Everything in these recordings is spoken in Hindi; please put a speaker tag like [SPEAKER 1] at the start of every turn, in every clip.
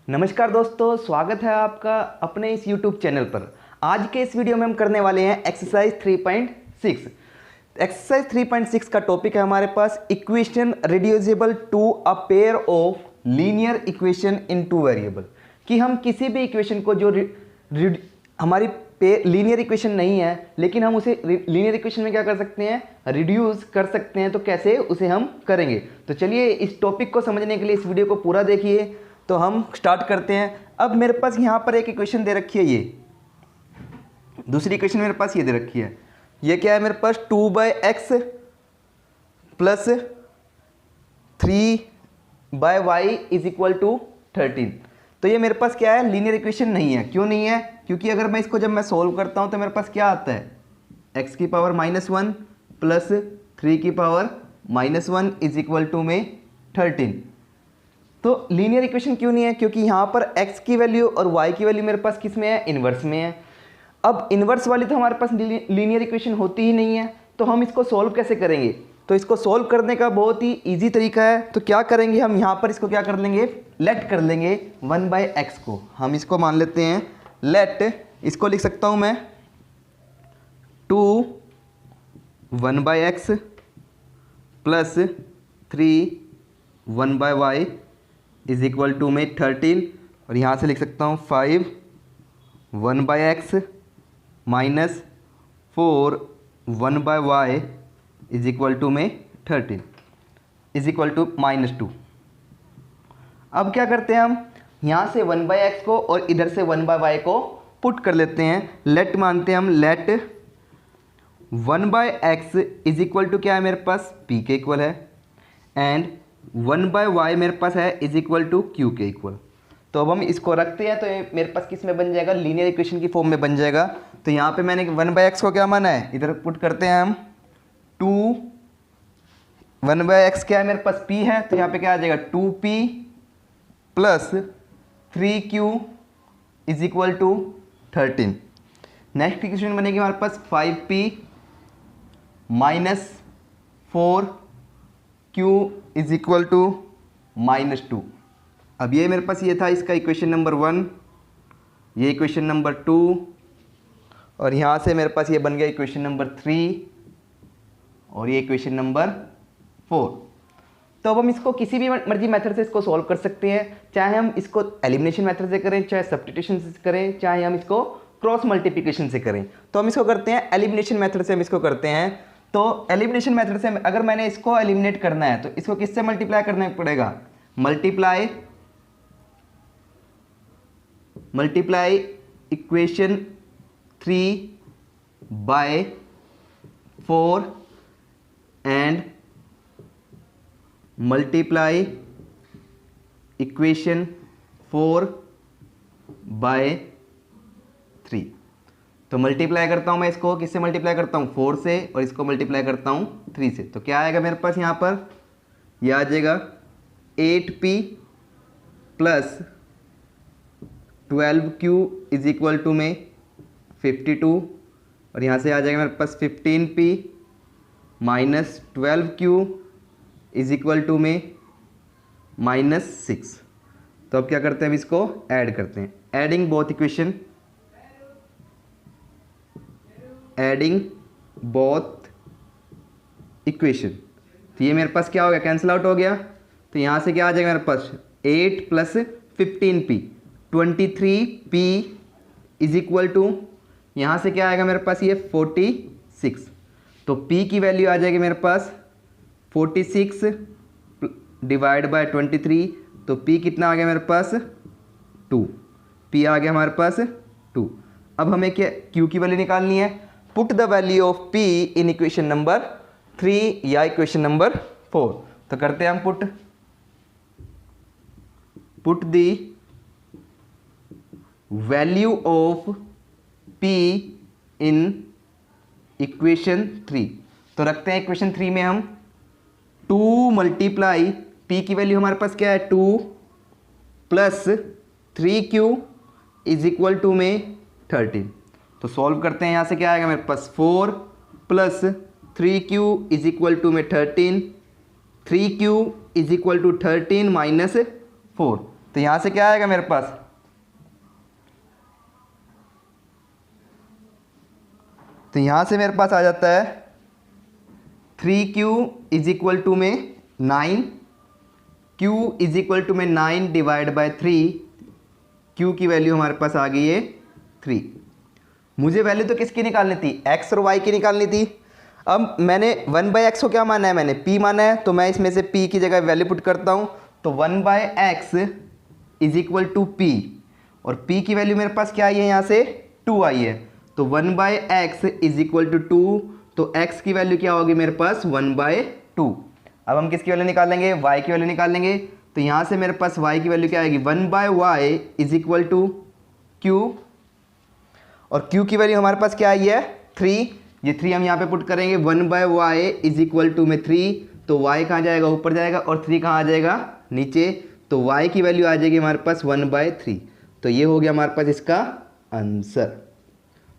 [SPEAKER 1] नमस्कार दोस्तों, स्वागत है आपका अपने इस YouTube चैनल पर। आज के इस वीडियो में हम करने वाले हैं एक्सरसाइज 3.6। एक्सरसाइज 3.6 का टॉपिक है हमारे पास equation reducible to a pair of linear equation in two variable. कि हम किसी भी इक्वेशन को जो हमारी लीनियर इक्वेशन नहीं है लेकिन हम उसे लीनियर इक्वेशन में क्या कर सकते हैं, रिड्यूस कर सकते हैं। तो कैसे उसे हम करेंगे, तो चलिए इस टॉपिक को समझने के लिए इस वीडियो को पूरा देखिए। तो हम स्टार्ट करते हैं। अब मेरे पास यहाँ पर एक इक्वेशन दे रखी है, ये दूसरी इक्वेशन मेरे पास ये दे रखी है। ये क्या है मेरे पास, 2/x plus 3/y is equal to 13। तो ये मेरे पास क्या है, लीनियर इक्वेशन नहीं है। क्यों नहीं है? क्योंकि अगर मैं इसको जब मैं सोल्व करता हूँ तो मेरे पास क्या आता है, x की पावर -1 प्लस 3 की पावर -1 इज इक्वल टू में 13। तो लीनियर इक्वेशन क्यों नहीं है? क्योंकि यहाँ पर x की वैल्यू और y की वैल्यू मेरे पास किस में है, इन्वर्स में है। अब इन्वर्स वाली तो हमारे पास लीनियर इक्वेशन होती ही नहीं है, तो हम इसको सोल्व कैसे करेंगे? तो इसको सोल्व करने का बहुत ही इजी तरीका है। तो क्या करेंगे हम, यहाँ पर इसको क्या कर लेंगे, लेट कर लेंगे 1/x को। हम इसको मान लेते हैं लेट, इसको लिख सकता हूँ मैं 2 1/x plus 3 1/y is equal to में 13। और यहाँ से लिख सकता हूँ 5 1/x minus 4 1/y is equal to में 13 इज इक्वल टू -2। अब क्या करते हैं हम, यहाँ से 1/x को और इधर से 1/y को पुट कर लेते हैं। लेट मानते हैं हम, late 1/x is equal to क्या है मेरे पास, p के इक्वल है, एंड 1/y मेरे पास है इज इक्वल टू q के इक्वल। तो अब हम इसको रखते हैं तो ये मेरे पास किस में बन जाएगा, लीनियर इक्वेशन की फॉर्म में बन जाएगा। तो यहाँ पे मैंने 1/x को क्या माना है, इधर पुट करते हैं हम 2 1/x क्या है मेरे पास, p है, तो यहाँ पे क्या आ जाएगा 2p plus 3q is equal to 13। Next equation बनेगी हमारे पास 5p minus 4q is equal to -2। अब ये मेरे पास ये था इसका इक्वेशन नंबर 1, ये इक्वेशन नंबर 2, और यहाँ से मेरे पास ये बन गया इक्वेशन नंबर 3 और ये इक्वेशन नंबर 4। तो अब हम इसको किसी भी मर्जी मेथड से इसको सॉल्व कर सकते हैं, चाहे हम इसको एलिमिनेशन मेथड से करें, चाहे सब्स्टिट्यूशन से करें, चाहे हम इसको क्रॉस मल्टीप्लिकेशन से करें। तो हम इसको करते हैं एलिमिनेशन मेथड से, हम इसको करते हैं। तो एलिमिनेशन मेथड से अगर मैंने इसको एलिमिनेट करना है तो इसको किससे मल्टीप्लाई करना पड़ेगा, multiply equation 3/4 and multiply equation 4/3। तो मल्टीप्लाई करता हूँ मैं इसको, किससे मल्टीप्लाई करता हूँ, 4 से, और इसको मल्टीप्लाई करता हूँ 3 से। तो क्या आएगा मेरे पास यहाँ पर, यह आ जाएगा 8p plus 12q is equal to में 52, और यहाँ से आ जाएगा मेरे पास 15p minus 12q is equal to में -6। तो अब क्या करते हैं, अब इसको ऐड करते हैं, adding both equation, adding both equation. तो ये मेरे पास क्या हो गया, कैंसिल आउट हो गया। तो यहाँ से क्या आ जाएगा मेरे पास, 8 plus 15p 23p is equal to, यहाँ से क्या आएगा मेरे पास, ये 46। तो p की वैल्यू आ जाएगी मेरे पास 46 डिवाइड बाय 23। तो p कितना आ गया मेरे पास, 2। p आ गया हमारे पास 2। अब हमें क्या, q की वैल्यू निकालनी है। Put the value of p in equation number 3 या इक्वेशन नंबर 4। तो करते हैं हम put the value of p in equation 3। तो रखते हैं इक्वेशन 3 में हम 2 मल्टीप्लाई, p की वैल्यू हमारे पास क्या है 2 plus 3q is equal to में 13। तो सॉल्व करते हैं, यहाँ से क्या आएगा मेरे पास 4 plus 3q is equal to में 13, 3q is equal to 13 minus 4। तो तो यहाँ से क्या आएगा मेरे पास, तो यहाँ से मेरे पास आ जाता है 3q इज इक्वल टू में 9, q इज इक्वल टू में 9 डिवाइड बाय 3, q की वैल्यू हमारे पास आ गई है 3। मुझे वैल्यू तो किसकी निकालनी थी, x और y की निकालनी थी। अब मैंने 1/x को क्या माना है, मैंने p माना है, तो मैं इसमें से p की जगह वैल्यू पुट करता हूँ। तो 1/x is equal to p, और p की वैल्यू मेरे पास क्या आई है, यहाँ से 2 आई है। तो 1/x इज इक्वल टू 2, तो x की वैल्यू क्या होगी मेरे पास 1/2। अब हम किसकी वैल्यू निकालेंगे, y की वैल्यू निकालेंगे। तो यहाँ से मेरे पास y की वैल्यू क्या आएगी, 1/y is equal to q, और q की वैल्यू हमारे पास क्या आई है 3, ये 3 हम यहाँ पे पुट करेंगे। 1/y इज इक्वल टू में 3, तो y कहाँ जाएगा, ऊपर जाएगा, और 3 कहाँ आ जाएगा, नीचे। तो y की वैल्यू आ जाएगी हमारे पास 1/3। तो ये हो गया हमारे पास इसका आंसर।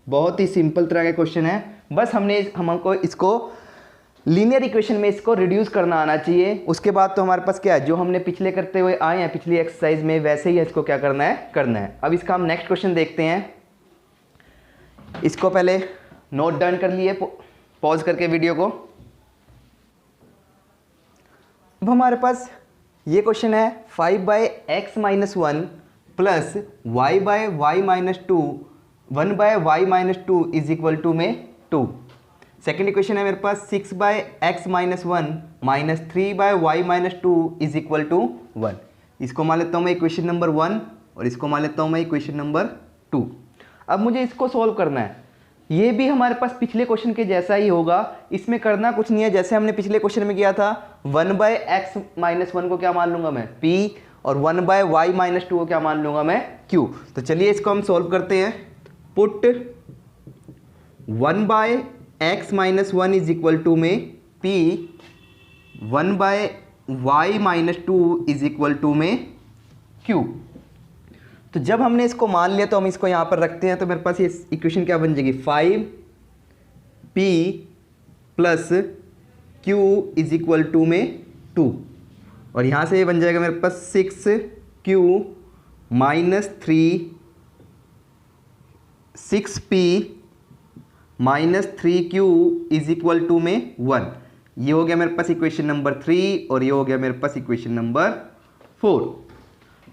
[SPEAKER 1] बहुत ही सिंपल तरह का क्वेश्चन है, बस हमको इसको लीनियर इक्वेशन में इसको रिड्यूस करना आना चाहिए। उसके बाद तो हमारे पास क्या है, जो हमने पिछले करते हुए आए हैं पिछली एक्सरसाइज में, वैसे ही इसको क्या करना है। अब इसका हम नेक्स्ट क्वेश्चन देखते हैं। इसको पहले नोट डाउन कर लिए, पॉज करके वीडियो को। अब हमारे पास ये क्वेश्चन है 5/x-1 plus y/y-2 1/y-2 is equal to में 2। सेकेंड इक्वेशन है मेरे पास 6/x-1 minus 3/y-2 is equal to 1। इसको मान लेता हूँ मैं इक्वेशन नंबर 1, और इसको मान लेता हूँ मैं इक्वेशन नंबर 2। अब मुझे इसको सॉल्व करना है। ये भी हमारे पास पिछले क्वेश्चन के जैसा ही होगा, इसमें करना कुछ नहीं है। जैसे हमने पिछले क्वेश्चन में किया था, 1/x-1 को क्या मान लूंगा मैं p, और 1/y-2 को क्या मान लूंगा मैं q। तो चलिए इसको हम सॉल्व करते हैं। Put 1/x-1 is equal to में p, 1/y-2 is equal to में q। तो जब हमने इसको मान लिया तो हम इसको यहाँ पर रखते हैं। तो मेरे पास ये इक्वेशन क्या बन जाएगी, 5p plus q is equal to में 2, और यहाँ से ये बन जाएगा मेरे पास 6q minus 6p minus 3q is equal to में 1। ये हो गया मेरे पास इक्वेशन नंबर 3, और ये हो गया मेरे पास इक्वेशन नंबर 4।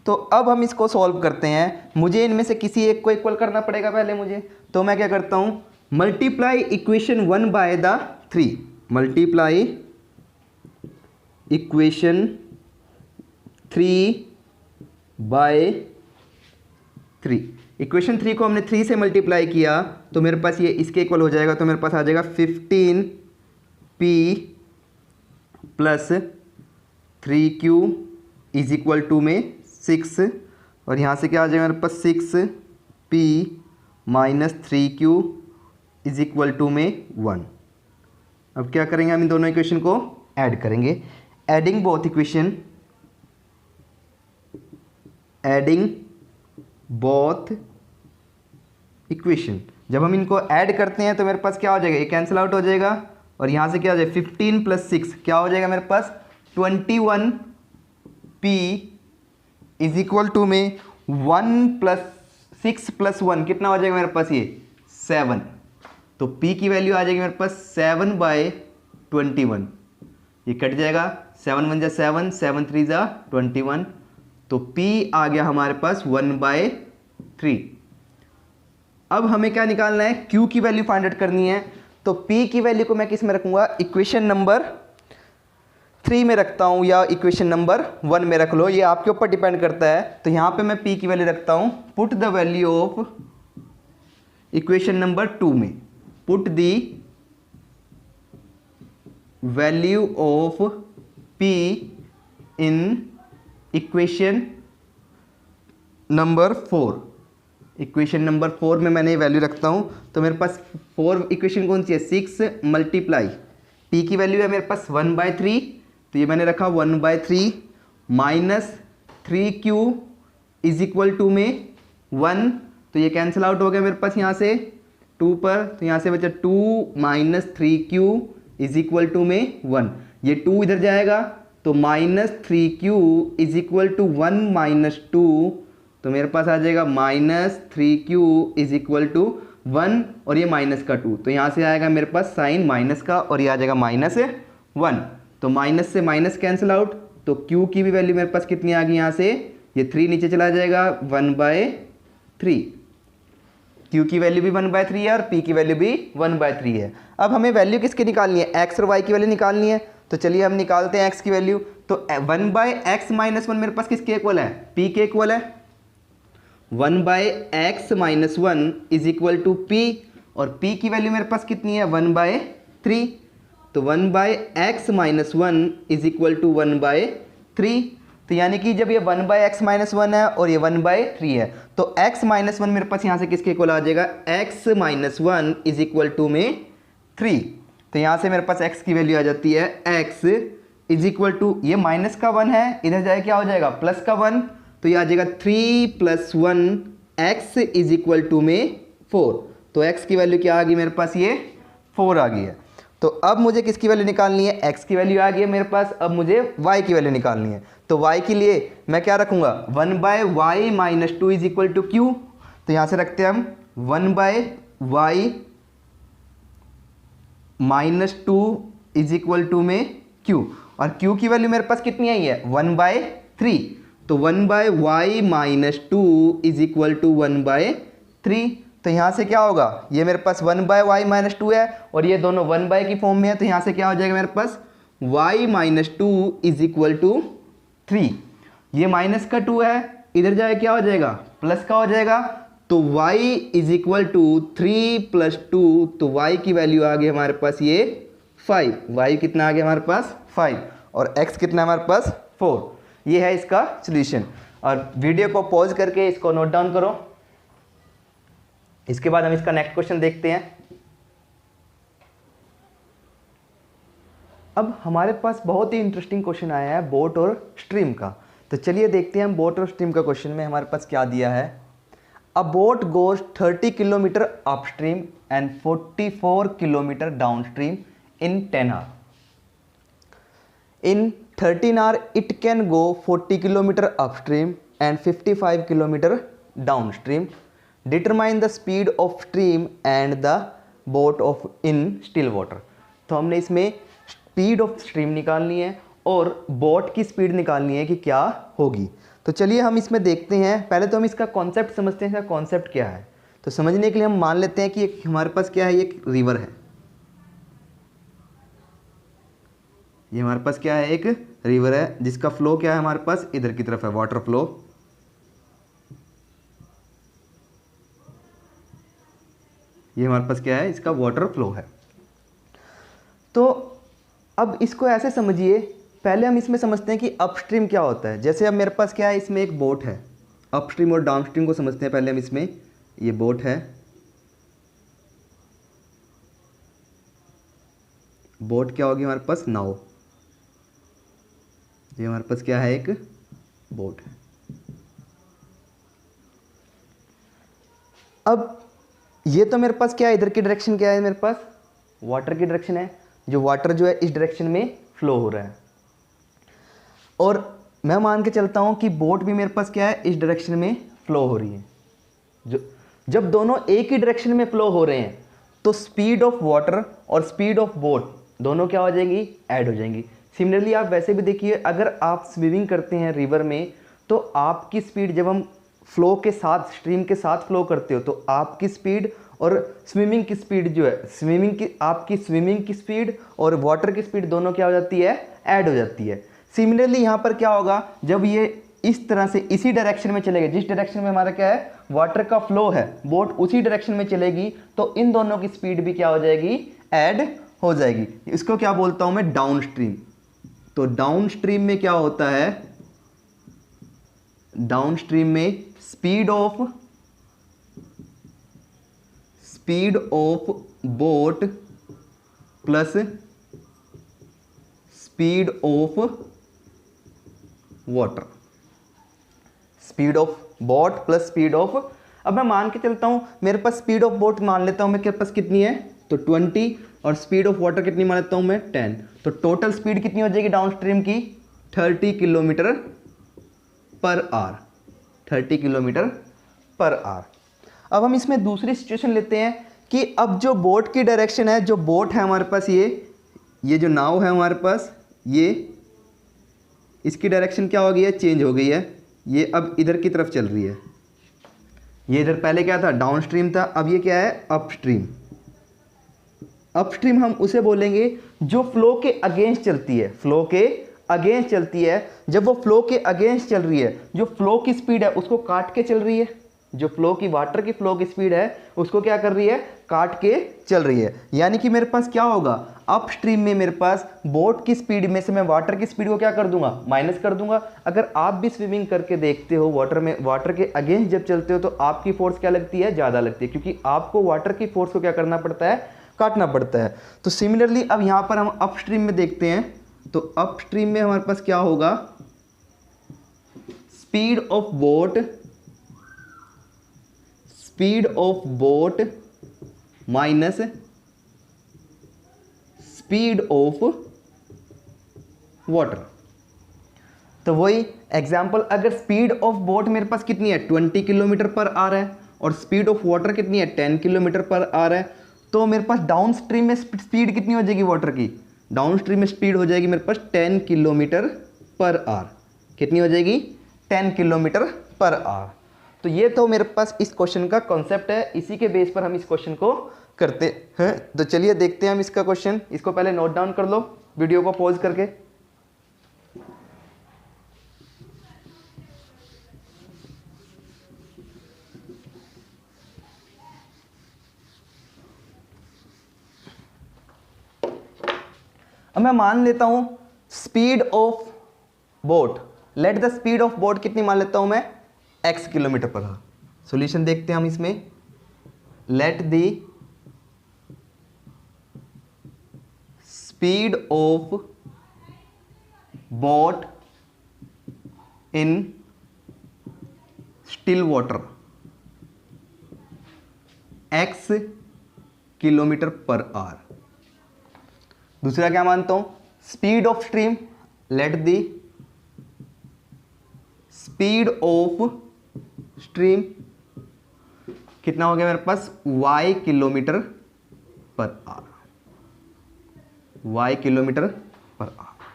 [SPEAKER 1] तो अब हम इसको सॉल्व करते हैं। मुझे इनमें से किसी एक को इक्वल करना पड़ेगा पहले मुझे। तो मैं क्या करता हूँ, multiply equation 1 by the 3, multiply equation 3 by 3। Equation 3 को हमने 3 से मल्टीप्लाई किया तो मेरे पास ये इसके इक्वल हो जाएगा। तो मेरे पास आ जाएगा 15p plus 3q is equal to में 6, और यहाँ से क्या आ जाएगा मेरे पास 6p minus 3q is equal to में 1। अब क्या करेंगे, हम इन दोनों इक्वेशन को ऐड करेंगे। Adding both equation, adding both equation. जब हम इनको ऐड करते हैं तो मेरे पास क्या हो जाएगा, ये कैंसिल आउट हो जाएगा, और यहाँ से क्या हो जाएगा 15 प्लस 6 क्या हो जाएगा मेरे पास 21p इज इक्वल टू में 1 प्लस 6 प्लस 1 कितना हो जाएगा मेरे पास, ये 7। तो p की वैल्यू आ जाएगी मेरे पास 7/21। ये कट जाएगा, 7 1 जा 7, 7 3 जा 21। तो p आ गया हमारे पास 1/3। अब हमें क्या निकालना है, q की वैल्यू फाइंड आउट करनी है। तो p की वैल्यू को मैं किस में रखूंगा, इक्वेशन नंबर 3 में रखता हूं या इक्वेशन नंबर 1 में रख लो, ये आपके ऊपर डिपेंड करता है। तो यहां पे मैं p की वैल्यू रखता हूं, put the value of equation number 2 में, put the value of p in equation number 4। Equation number 4 में मैंने वैल्यू रखता हूं। तो मेरे पास 4 इक्वेशन कौन सी है, 6 मल्टीप्लाई p की वैल्यू है मेरे पास 1/3, तो ये मैंने रखा 1/3 minus 3q is equal to में 1। तो ये कैंसिल आउट हो गया मेरे पास यहाँ से 2 पर, तो यहाँ से बचा 2 minus 3q is equal to में 1। ये 2 इधर जाएगा तो -3q इज इक्वल टू 1 - 2, तो मेरे पास आ जाएगा -3q इज इक्वल टू 1 और ये माइनस का 2, तो यहाँ से आएगा मेरे पास साइन माइनस का और ये आ जाएगा -1, तो माइनस से माइनस कैंसिल आउट, तो q की भी वैल्यू मेरे पास कितनी आ गई यहाँ से, ये 3 नीचे चला जाएगा 1/3, q की वैल्यू भी 1/3 है और p की वैल्यू भी 1/3 है। अब हमें वैल्यू किसकी निकालनी है, x और y की वैल्यू निकालनी है, तो चलिए हम निकालते हैं x की वैल्यू। तो 1/x - 1 मेरे पास किसके इक्वल है, p के इक्वल है, 1/x - 1 is equal to p, और p की वैल्यू मेरे पास कितनी है 1/3, तो 1/x - 1 इज इक्वल टू 1/3, तो यानी कि जब ये 1/x - 1 है और ये 1/3 है, तो x - 1 मेरे पास यहाँ से किसके इक्वल आ जाएगा, x - 1 इज इक्वल टू में 3, तो यहाँ से मेरे पास x की वैल्यू आ जाती है x इज इक्वल टू, ये माइनस का 1 है, इधर जाए क्या हो जाएगा प्लस का 1, तो ये आ जाएगा 3 + 1 x इज इक्वल टू में 4, तो x की वैल्यू क्या आ गई मेरे पास, ये 4 आ गई है। तो अब मुझे किसकी वैल्यू निकालनी है, x की वैल्यू आ गई है मेरे पास, अब मुझे y की वैल्यू निकालनी है। तो y के लिए मैं क्या रखूंगा, 1/y - 2 is equal to q, तो यहाँ से रखते हैं हम 1/y - 2 इज इक्वल टू में q, और q की वैल्यू मेरे पास कितनी आई है 1/3, तो 1/y - 2 इज इक्वल टू 1/3, तो यहाँ से क्या होगा, ये मेरे पास 1/y - 2 है और ये दोनों 1 की फॉर्म में है, तो यहाँ से क्या हो जाएगा मेरे पास y - 2 इज इक्वल टू 3, ये माइनस का 2 है, इधर जाए क्या हो जाएगा प्लस का हो जाएगा, तो y इज इक्वल टू 3 + 2, तो y की वैल्यू आ गई हमारे पास ये 5, y कितना आ गया हमारे पास 5, और x कितना है हमारे पास 4, ये है इसका सॉल्यूशन। और वीडियो को पॉज करके इसको नोट डाउन करो, इसके बाद हम इसका नेक्स्ट क्वेश्चन देखते हैं। अब हमारे पास बहुत ही इंटरेस्टिंग क्वेश्चन आया है बोट और स्ट्रीम का, तो चलिए देखते हैं हम बोट और स्ट्रीम का क्वेश्चन में हमारे पास क्या दिया है। A boat goes 30 kilometre upstream and 44 kilometre downstream in 10 hour. In 13 hours, it can go 40 kilometer upstream and 55 kilometer downstream. Determine the speed of stream and the boat of in still water. तो हमने इसमें स्पीड ऑफ स्ट्रीम निकालनी है और बोट की स्पीड निकालनी है कि क्या होगी। तो चलिए हम इसमें देखते हैं, पहले तो हम इसका कॉन्सेप्ट समझते हैं, इसका कॉन्सेप्ट क्या है। तो समझने के लिए हम मान लेते हैं कि एक हमारे पास क्या है, ये एक रिवर है, ये हमारे पास क्या है एक रिवर है जिसका फ्लो क्या है हमारे पास इधर की तरफ है, वाटर फ्लो, ये हमारे पास क्या है इसका वाटर फ्लो है। तो अब इसको ऐसे समझिए, पहले हम इसमें समझते हैं कि अपस्ट्रीम क्या होता है। जैसे अब मेरे पास क्या है, इसमें एक बोट है, अपस्ट्रीम और डाउनस्ट्रीम को समझते हैं पहले हम। इसमें ये बोट है, बोट क्या होगी हमारे पास नाव, ये हमारे पास क्या है एक बोट है। अब ये तो मेरे पास क्या है, इधर की डायरेक्शन क्या है मेरे पास वाटर की डायरेक्शन है, जो वाटर जो है इस डायरेक्शन में फ्लो हो रहा है। और मैं मान के चलता हूँ कि बोट भी मेरे पास क्या है इस डायरेक्शन में फ्लो हो रही है। जब दोनों एक ही डायरेक्शन में फ्लो हो रहे हैं तो स्पीड ऑफ वाटर और स्पीड ऑफ बोट दोनों क्या हो जाएंगी, ऐड हो जाएंगी। सिमिलरली आप वैसे भी देखिए, अगर आप स्विमिंग करते हैं रिवर में तो आपकी स्पीड, जब हम फ्लो के साथ स्ट्रीम के साथ फ्लो करते हो तो आपकी स्पीड और स्विमिंग की स्पीड जो है, आपकी स्विमिंग की स्पीड और वाटर की स्पीड दोनों क्या हो जाती है, ऐड हो जाती है। सिमिलरली यहाँ पर क्या होगा, जब ये इस तरह से इसी डायरेक्शन में चलेगा, जिस डायरेक्शन में हमारा क्या है वाटर का फ्लो है, बोट उसी डायरेक्शन में चलेगी, तो इन दोनों की स्पीड भी क्या हो जाएगी, ऐड हो जाएगी। इसको क्या बोलता हूं मैं, डाउन स्ट्रीम। तो डाउन स्ट्रीम में क्या होता है, डाउन स्ट्रीम में speed of boat plus speed of water, speed of boat plus speed of. अब मैं मान के चलता हूं मेरे पास स्पीड ऑफ बोट मान लेता हूं मैं, मेरे पास कितनी है तो 20, और स्पीड ऑफ वाटर कितनी मान लेता हूं मैं 10, तो टोटल स्पीड कितनी हो जाएगी डाउन स्ट्रीम की 30 kilometre per our, 30 kilometre per hour. अब हम इसमें दूसरी सिचुएशन लेते हैं कि अब जो बोट की डायरेक्शन है, जो बोट है हमारे पास, ये जो नाव है हमारे पास, ये इसकी डायरेक्शन क्या हो गई है, चेंज हो गई है। ये अब इधर की तरफ चल रही है। ये इधर पहले क्या था, डाउन स्ट्रीम था, अब ये क्या है, अपस्ट्रीम। अपस्ट्रीम हम उसे बोलेंगे जो फ्लो के अगेंस्ट चलती है, फ्लो के अगेंस्ट चलती है। जब वो फ्लो के अगेंस्ट चल रही है, जो फ्लो की स्पीड है उसको काट के चल रही है, जो फ्लो की वाटर की फ्लो की स्पीड है उसको क्या कर रही है, काट के चल रही है। यानी कि मेरे पास क्या होगा, अपस्ट्रीम में मेरे पास बोट की स्पीड में से मैं वाटर की स्पीड को क्या कर दूंगा, माइनस कर दूंगा। अगर आप भी स्विमिंग करके देखते हो वाटर में, वाटर के अगेंस्ट जब चलते हो तो आपकी फोर्स क्या लगती है, ज़्यादा लगती है, क्योंकि आपको वाटर की फोर्स को क्या करना पड़ता है, काटना पड़ता है। तो सिमिलरली अब यहाँ पर हम अपस्ट्रीम में देखते हैं, तो अपस्ट्रीम में हमारे पास क्या होगा, speed of boat minus speed of water. तो वही एग्जांपल, अगर स्पीड ऑफ बोट मेरे पास कितनी है, 20 किलोमीटर पर आवर है, और स्पीड ऑफ वाटर कितनी है, 10 किलोमीटर पर आवर है, तो मेरे पास डाउन स्ट्रीम में स्पीड कितनी हो जाएगी वाटर की, डाउन स्ट्रीम में स्पीड हो जाएगी मेरे पास 10 किलोमीटर पर आवर। कितनी हो जाएगी, 10 किलोमीटर पर आवर। तो ये तो मेरे पास इस क्वेश्चन का कॉन्सेप्ट है, इसी के बेस पर हम इस क्वेश्चन को करते हैं। तो चलिए देखते हैं हम इसका क्वेश्चन। इसको पहले नोट डाउन कर लो वीडियो को पॉज करके। अब मैं मान लेता हूं speed of boat, let the speed of boat कितनी मान लेता हूं मैं, x kilometre per our. Solution देखते हैं हम इसमें, let the speed of boat in still water x kilometre per our. दूसरा क्या मानता हूं, speed of stream, let the speed of stream कितना हो गया मेरे पास, y kilometre per our, y kilometre per our.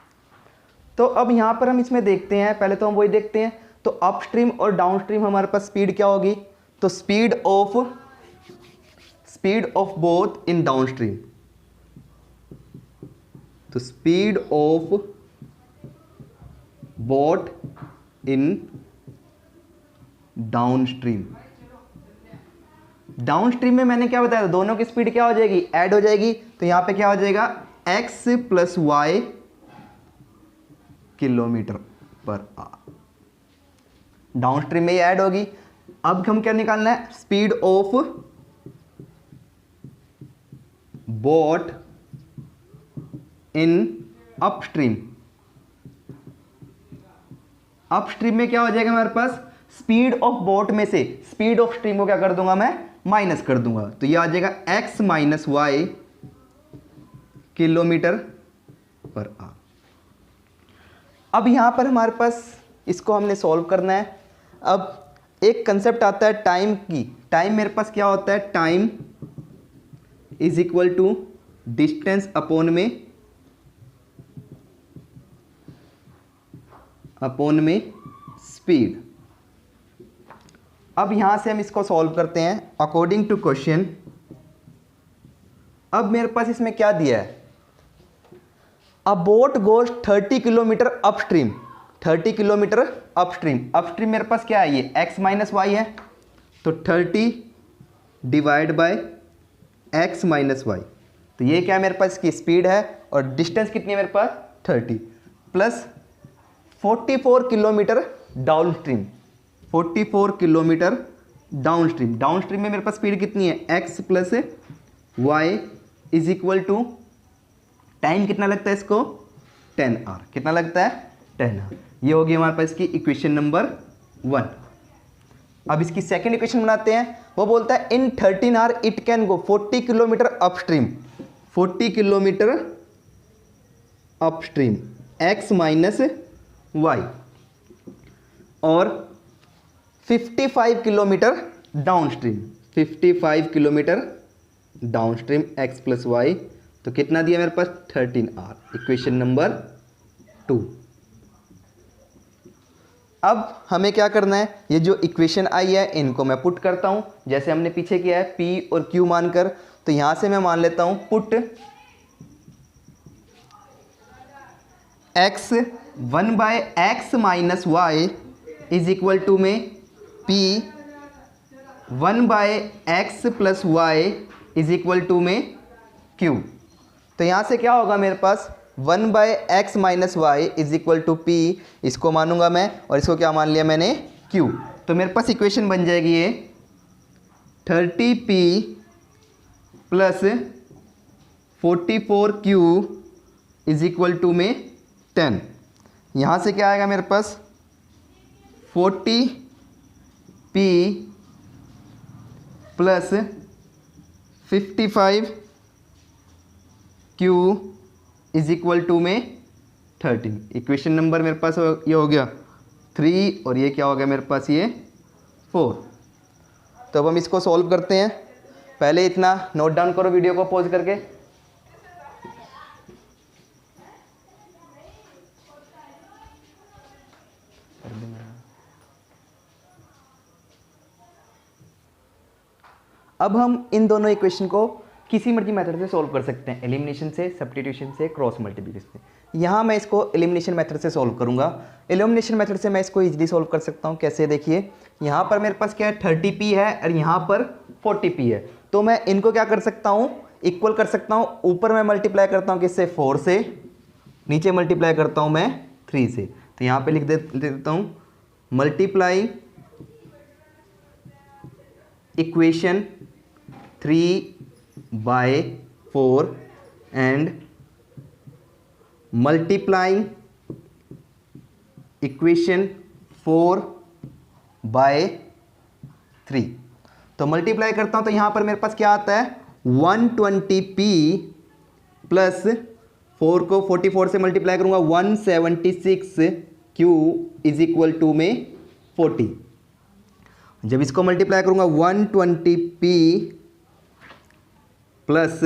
[SPEAKER 1] तो अब यहां पर हम इसमें देखते हैं, पहले तो हम वही देखते हैं, तो अपस्ट्रीम और डाउनस्ट्रीम हमारे पास स्पीड क्या होगी, तो speed of both in downstream, तो speed of boat in downstream. Downstream में मैंने क्या बताया था, दोनों की स्पीड क्या हो जाएगी, ऐड हो जाएगी। तो यहां पे क्या हो जाएगा, x plus y kilometre per hour, downstream में ये ऐड होगी। अब हम क्या निकालना है, speed of boat in upstream. Upstream में क्या हो जाएगा हमारे पास, स्पीड ऑफ बोट में से स्पीड ऑफ स्ट्रीम को क्या कर दूंगा मैं, माइनस कर दूंगा। तो ये आ जाएगा x minus y kilometre per hour. अब यहां पर हमारे पास इसको हमने सॉल्व करना है। अब एक कंसेप्ट आता है टाइम की, टाइम मेरे पास क्या होता है, time is equal to distance upon में स्पीड। अब यहां से हम इसको सॉल्व करते हैं अकॉर्डिंग टू क्वेश्चन। अब मेरे पास इसमें क्या दिया है, a boat goes 30 kilometre upstream, 30 kilometre upstream. Upstream मेरे पास क्या है, ये x माइनस वाई है, तो 30 divide by x minus y. तो ये क्या मेरे पास की स्पीड है, और डिस्टेंस कितनी है मेरे पास 30, plus 44 kilometre downstream, 44 kilometre downstream. Downstream में मेरे पास स्पीड कितनी है, x plus y is equal to time कितना लगता है इसको, 10 आवर। कितना लगता है, 10 आवर। ये होगी हमारे पास इसकी इक्वेशन नंबर 1। अब इसकी सेकंड इक्वेशन बनाते हैं। वो बोलता है in 13 hour it can go 40 kilometre upstream, 40 kilometre upstream, x minus y और 55 kilometre downstream, 55 kilometre downstream x plus y, तो कितना दिया मेरे पास 13r, इक्वेशन नंबर 2। अब हमें क्या करना है, ये जो इक्वेशन आई है इनको मैं पुट करता हूं जैसे हमने पीछे किया है p और q मानकर। तो यहां से मैं मान लेता हूं put x 1/x minus y is equal to में p 1/x plus y is equal to में q। तो यहाँ से क्या होगा मेरे पास 1/x minus y is equal to p, इसको मानूंगा मैं और इसको क्या मान लिया मैंने q। तो मेरे पास इक्वेशन बन जाएगी ये 30p plus 44q is equal to में 10। यहाँ से क्या आएगा मेरे पास 40p plus 55q is equal to में 13। इक्वेशन नंबर मेरे पास ये हो गया 3 और ये क्या हो गया मेरे पास ये 4। तो अब हम इसको सॉल्व करते हैं। पहले इतना नोट डाउन करो वीडियो को पॉज करके। अब हम इन दोनों इक्वेशन को किसी मर्जी मेथड से सॉल्व कर सकते हैं, एलिमिनेशन से, सब्स्टिट्यूशन से, क्रॉस मल्टीप्लिकेशन से। यहाँ मैं इसको एलिमिनेशन मेथड से सॉल्व करूँगा। एलिमिनेशन मेथड से मैं इसको इजीली सॉल्व कर सकता हूँ। कैसे, देखिए यहाँ पर मेरे पास क्या है 30p है और यहाँ पर 40p है। तो मैं इनको क्या कर सकता हूँ, इक्वल कर सकता हूँ। ऊपर मैं मल्टीप्लाई करता हूँ किससे, 4 से, नीचे मल्टीप्लाई करता हूँ मैं 3 से। तो यहाँ पर लिख देता हूँ multiply equation 3/4 and multiplying equation 4/3। तो मल्टीप्लाई करता हूं तो यहां पर मेरे पास क्या आता है 120p प्लस 4 को 44 से मल्टीप्लाई करूंगा 176q इज इक्वल टू में 40। जब इसको मल्टीप्लाई करूंगा 120p plus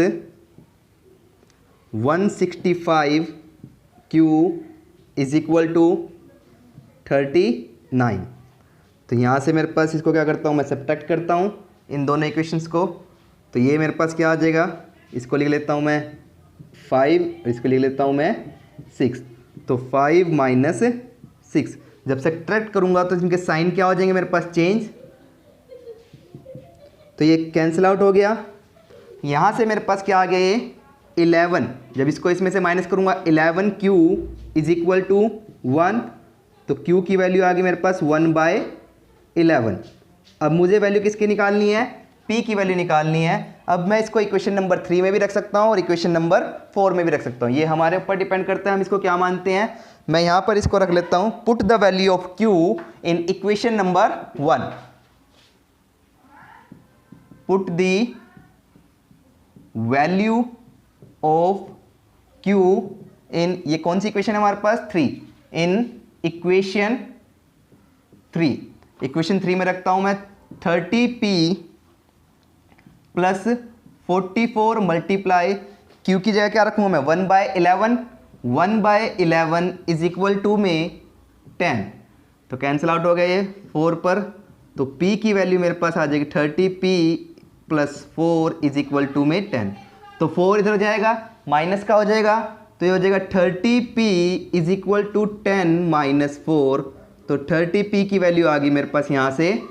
[SPEAKER 1] 165q is equal to 39। तो यहाँ से मेरे पास इसको क्या करता हूँ मैं, सब्ट्रैक्ट करता हूँ इन दोनों इक्वेशंस को। तो ये मेरे पास क्या आ जाएगा, इसको लिख लेता हूँ मैं 5 और इसको लिख लेता हूँ मैं 6। तो 5 माइनस 6 जब सब्ट्रैक्ट करूँगा तो इनके साइन क्या हो जाएंगे मेरे पास, चेंज। तो ये कैंसिल आउट हो गया। यहाँ से मेरे पास क्या आ गया ये 11। जब इसको इसमें से माइनस करूँगा 11q इज इक्वल टू 1। तो q की वैल्यू आ गई मेरे पास 1/11। अब मुझे वैल्यू किसकी निकालनी है, p की वैल्यू निकालनी है। अब मैं इसको इक्वेशन नंबर 3 में भी रख सकता हूँ और इक्वेशन नंबर 4 में भी रख सकता हूँ। ये हमारे ऊपर डिपेंड करता है हम इसको क्या मानते हैं। मैं यहाँ पर इसको रख लेता हूँ put the value of q in equation number 1। Put the value of q इन, ये कौन सी इक्वेशन है हमारे पास 3, इन इक्वेशन 3। इक्वेशन 3 में रखता हूं मैं 30p प्लस 44 मल्टीप्लाई q की जगह क्या रखूंगा मैं 1/11। 1/11 इज इक्वल टू में 10। तो कैंसिल आउट हो गया ये 4 पर। तो p की वैल्यू मेरे पास आ जाएगी 30p plus 4 is equal to में 10। तो 4 इधर हो जाएगा, माइनस का हो जाएगा, तो ये हो जाएगा 30p is equal to 10 minus 4। तो 30p की वैल्यू आ गई मेरे पास यहाँ से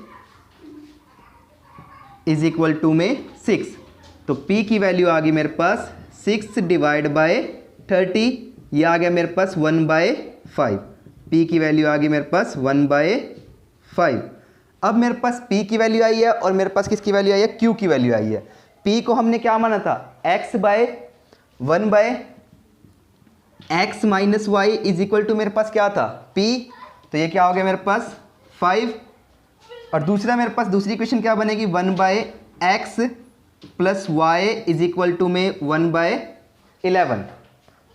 [SPEAKER 1] इज इक्वल टू में 6। तो p की वैल्यू आ गई मेरे पास 6 डिवाइड बाय 30, ये आ गया मेरे पास 1/5। p की वैल्यू आ गई मेरे पास 1/5। अब मेरे पास p की वैल्यू आई है और मेरे पास किसकी वैल्यू आई है, q की वैल्यू आई है। p को हमने क्या माना था, x/1/x minus y is equal to मेरे पास क्या था p। तो ये क्या हो गया मेरे पास 5। और दूसरा मेरे पास दूसरी इक्वेशन क्या बनेगी 1/x plus y is equal to में 1/11।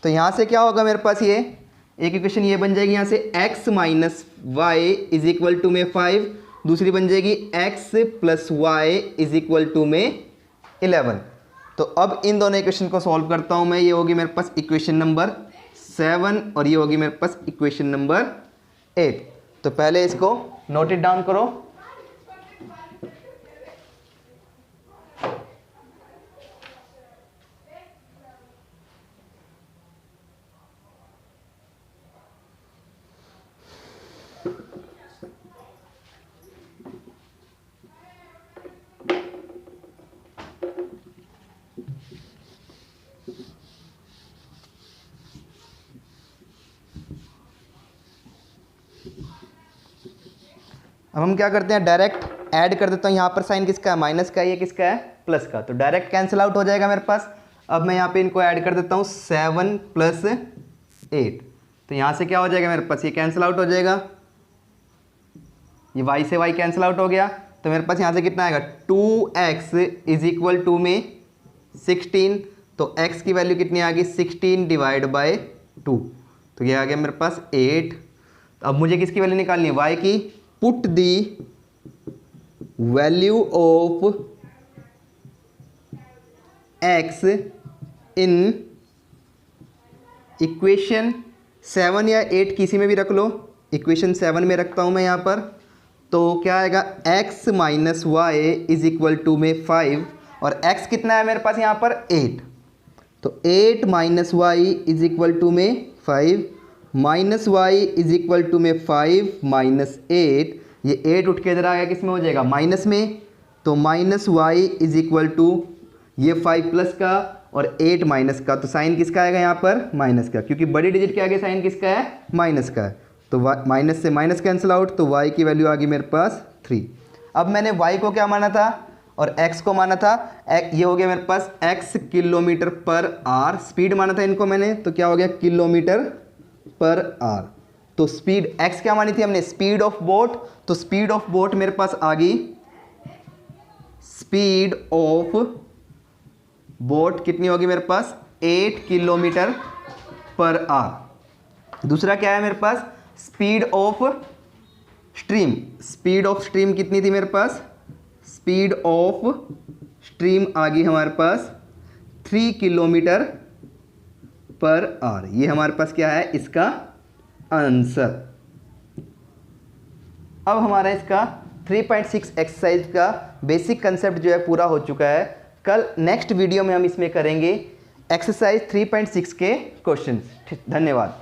[SPEAKER 1] तो यहाँ से क्या होगा मेरे पास, ये एक इक्वेशन ये बन जाएगी यहाँ से x minus y is equal to में 5, दूसरी बन जाएगी x plus y is equal to में 11। तो अब इन दोनों इक्वेशन को सॉल्व करता हूँ मैं। ये होगी मेरे पास इक्वेशन नंबर 7 और ये होगी मेरे पास इक्वेशन नंबर 8। तो पहले इसको नोट इट डाउन करो। अब हम क्या करते हैं, डायरेक्ट ऐड कर देता हूँ। यहाँ पर साइन किसका है, माइनस का, ये किसका है, प्लस का। तो डायरेक्ट कैंसिल आउट हो जाएगा मेरे पास। अब मैं यहाँ पे इनको ऐड कर देता हूँ 7 प्लस 8। तो यहाँ से क्या हो जाएगा मेरे पास, ये कैंसिल आउट हो जाएगा, ये y से y कैंसिल आउट हो गया। तो मेरे पास यहाँ से कितना आएगा, 2x इज इक्वल टू में 16। तो x की वैल्यू कितनी आ गई, 16 डिवाइड बाई 2। तो ये आ गया मेरे पास 8। अब मुझे किसकी वैल्यू निकालनी है, y की। Put the value of x in equation 7 या 8 किसी में भी रख लो। इक्वेशन 7 में रखता हूँ मैं यहाँ पर। तो क्या आएगा, x minus y is equal to में 5 और x कितना है मेरे पास यहाँ पर 8। तो 8 minus y is equal to में 5 minus y is equal to में 5 माइनस 8। ये 8 उठ के इधर आ गया, किस में हो जाएगा, माइनस में। तो minus y is equal to ये 5 प्लस का और 8 माइनस का। तो साइन किसका आएगा यहाँ पर, माइनस का, क्योंकि बड़ी डिजिट के आगे साइन किसका है, माइनस का है। तो माइनस से माइनस कैंसिल आउट। तो y की वैल्यू आ गई मेरे पास 3। अब मैंने y को क्या माना था और x को माना था। ये हो गया मेरे पास x kilometre per our, speed माना था इनको मैंने। तो क्या हो गया, किलोमीटर पर आवर। तो स्पीड x क्या मानी थी हमने, स्पीड ऑफ बोट। तो स्पीड ऑफ बोट मेरे पास आ गई, स्पीड ऑफ बोट कितनी होगी मेरे पास, 8 किलोमीटर पर आवर। दूसरा क्या है मेरे पास, speed of stream. Speed of stream कितनी थी मेरे पास, स्पीड ऑफ स्ट्रीम आ गई हमारे पास 3 किलोमीटर पर आवर। ये हमारे पास क्या है, इसका आंसर। अब हमारा इसका 3.6 एक्सरसाइज का बेसिक कंसेप्ट जो है पूरा हो चुका है। कल नेक्स्ट वीडियो में हम इसमें करेंगे एक्सरसाइज 3.6 के क्वेश्चंस। धन्यवाद।